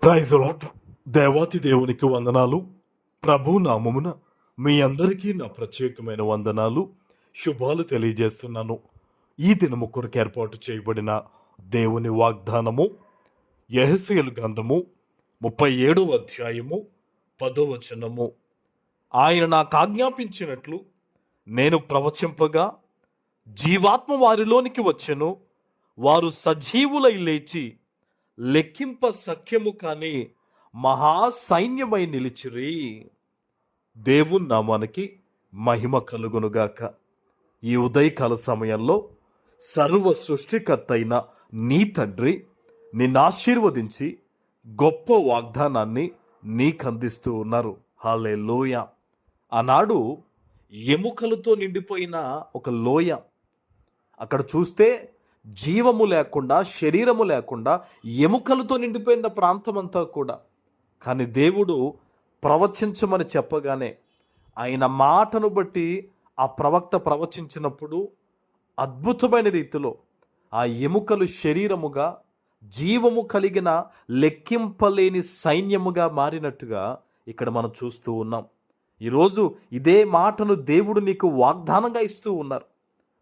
Praise lord. దేవాతి దేవునికి వందనాలు. ప్రభు నామమున మీ అందరికీ నా ప్రత్యేకమైన వందనాలు, శుభాలు తెలియజేస్తున్నాను. ఈ దినము కొరకు ఏర్పాటు చేయబడిన దేవుని వాగ్దానము యెహెజ్కేలు గ్రంథము 37వ అధ్యాయము 10వ వచనము. ఆయన నాకు ఆజ్ఞాపించినట్లు నేను ప్రవచింపగా జీవాత్మ వారిలోనికి వచ్చెను, వారు సజీవులై లేచి లెక్కింప సఖ్యము కాని మహాసైన్యమై నిలిచిరి. దేవుని నామానికి మహిమ కలుగునుగాక. ఈ ఉదయకాల సమయంలో సర్వ సృష్టికర్త అయిన నీ తండ్రి నిన్ను ఆశీర్వదించి గొప్ప వాగ్దానాన్ని నీకందిస్తూ ఉన్నారు. హల్లెలూయా. ఆనాడు ఎముకలతో నిండిపోయిన ఒక లోయ, అక్కడ చూస్తే జీవము లేకుండా, శరీరము లేకుండా ఎముకలతో నిండిపోయిన ప్రాంతం అంతా కూడా. కానీ దేవుడు ప్రవచించమని చెప్పగానే ఆయన మాటను బట్టి ఆ ప్రవక్త ప్రవచించినప్పుడు అద్భుతమైన రీతిలో ఆ ఎముకలు శరీరముగా, జీవము కలిగిన లెక్కింపలేని సైన్యముగా మారినట్టుగా ఇక్కడ మనం చూస్తూ ఉన్నాం. ఈరోజు ఇదే మాటను దేవుడు నీకు వాగ్దానంగా ఇస్తూ ఉన్నారు.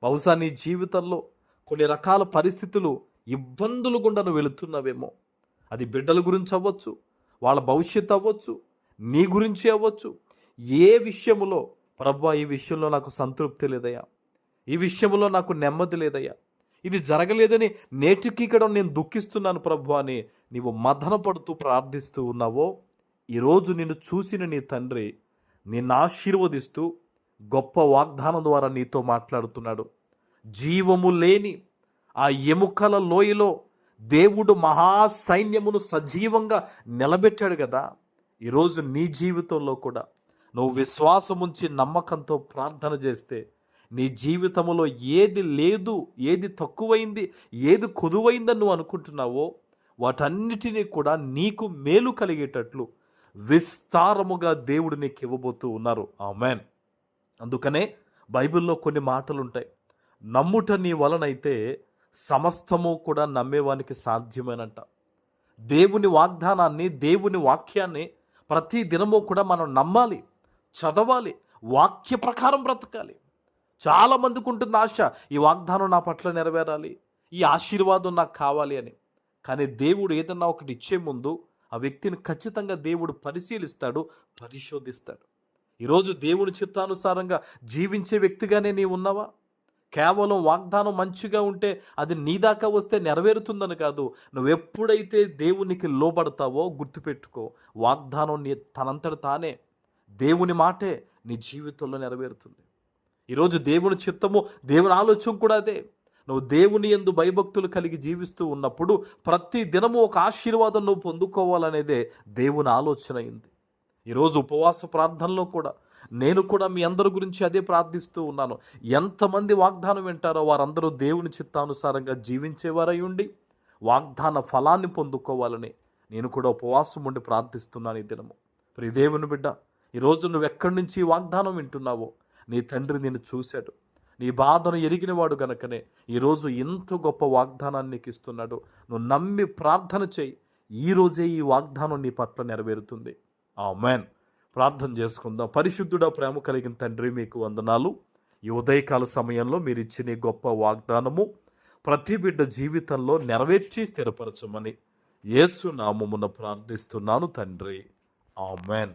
బహుశా నీ జీవితంలో కొన్ని రకాల పరిస్థితులు, ఇబ్బందులు గుండా నువ్వు వెళుతున్నావేమో. అది బిడ్డల గురించి అవ్వచ్చు, వాళ్ళ భవిష్యత్తు అవ్వచ్చు, నీ గురించి అవ్వచ్చు. ఏ విషయములో ప్రభువా ఈ విషయంలో నాకు సంతృప్తి లేదయ్యా, ఈ విషయంలో నాకు నెమ్మది లేదయ్యా, ఇది జరగలేదని నేటికి ఇక్కడ నేను దుఃఖిస్తున్నాను ప్రభువా అని నీవు మదన పడుతూ ప్రార్థిస్తూ ఉన్నావో, ఈరోజు నిన్ను చూసిన నీ తండ్రి నిన్ను ఆశీర్వదిస్తూ గొప్ప వాగ్దానం ద్వారా నీతో మాట్లాడుతున్నాడు. జీవము లేని ఆ ఎముకల లోయలో దేవుడు మహాసైన్యమును సజీవంగా నిలబెట్టాడు కదా. ఈరోజు నీ జీవితంలో కూడా నువ్వు విశ్వాసముంచి నమ్మకంతో ప్రార్థన చేస్తే నీ జీవితంలో ఏది లేదు, ఏది తక్కువైంది, ఏది కొదువైందని నువ్వు అనుకుంటున్నావో వాటన్నిటినీ కూడా నీకు మేలు కలిగేటట్లు విస్తారముగా దేవుడు నీకు ఇవ్వబోతూ ఉన్నారు. ఆమేన్. అందుకనే బైబిల్లో కొన్ని మాటలు ఉంటాయి. నమ్ముట నీ వలనైతే సమస్తము కూడా నమ్మేవానికి సాధ్యమేనంట. దేవుని వాగ్దానాన్ని, దేవుని వాక్యాన్ని ప్రతి దినము కూడా మనం నమ్మాలి, చదవాలి, వాక్య ప్రకారం బ్రతకాలి. చాలామందికి ఉంటుంది ఆశ, ఈ వాగ్దానం నా పట్ల నెరవేరాలి, ఈ ఆశీర్వాదం నాకు కావాలి అని. కానీ దేవుడు ఏదన్నా ఒకటి ఇచ్చే ముందు ఆ వ్యక్తిని ఖచ్చితంగా దేవుడు పరిశీలిస్తాడు, పరిశోధిస్తాడు. ఈరోజు దేవుని చిత్తానుసారంగా జీవించే వ్యక్తిగానే నీవు ఉన్నావా? కేవలం వాగ్దానం మంచిగా ఉంటే అది నీ దాకా వస్తే నెరవేరుతుందని కాదు. నువ్వెప్పుడైతే దేవునికి లోబడతావో గుర్తుపెట్టుకో, వాగ్దానం నీ తనంతట తానే, దేవుని మాటే నీ జీవితంలో నెరవేరుతుంది. ఈరోజు దేవుని చిత్తము, దేవుని ఆలోచన కూడా అదే. నువ్వు దేవుని యందు భయభక్తులు కలిగి జీవిస్తూ ఉన్నప్పుడు ప్రతి దినము ఒక ఆశీర్వాదం నువ్వు పొందుకోవాలనేదే దేవుని ఆలోచన అయింది. ఈరోజు ఉపవాస ప్రార్థనలో కూడా నేను కూడా మీ అందరి గురించి అదే ప్రార్థిస్తూ ఉన్నాను. ఎంతమంది వాగ్దానం వింటారో వారందరూ దేవుని చిత్తానుసారంగా జీవించేవారై ఉండి వాగ్దాన ఫలాన్ని పొందుకోవాలని నేను కూడా ఉపవాసం ఉండి ప్రార్థిస్తున్నాను ఈ దినము. ప్రియ దేవుని బిడ్డ, ఈరోజు నువ్వు ఎక్కడి నుంచి వాగ్దానం వింటున్నావో నీ తండ్రి నిన్ను చూశాడు. నీ బాధను ఎరిగినవాడు గనకనే ఈరోజు ఎంత గొప్ప వాగ్దానాన్ని నీకు ఇస్తున్నాడు. నువ్వు నమ్మి ప్రార్థన చేయి, ఈరోజే ఈ వాగ్దానం నీ పట్ల నెరవేరుతుంది. ఆమేన్. ప్రార్థన చేసుకుందాం. పరిశుద్ధుడా, ప్రేమ కలిగిన తండ్రి, మీకు వందనాలు. ఈ ఉదయకాల సమయంలో మీరు ఇచ్చిన గొప్ప వాగ్దానము ప్రతి బిడ్డ జీవితంలో నెరవేర్చి స్థిరపరచమని యేసు నామమున ప్రార్థిస్తున్నాను తండ్రి. ఆమేన్.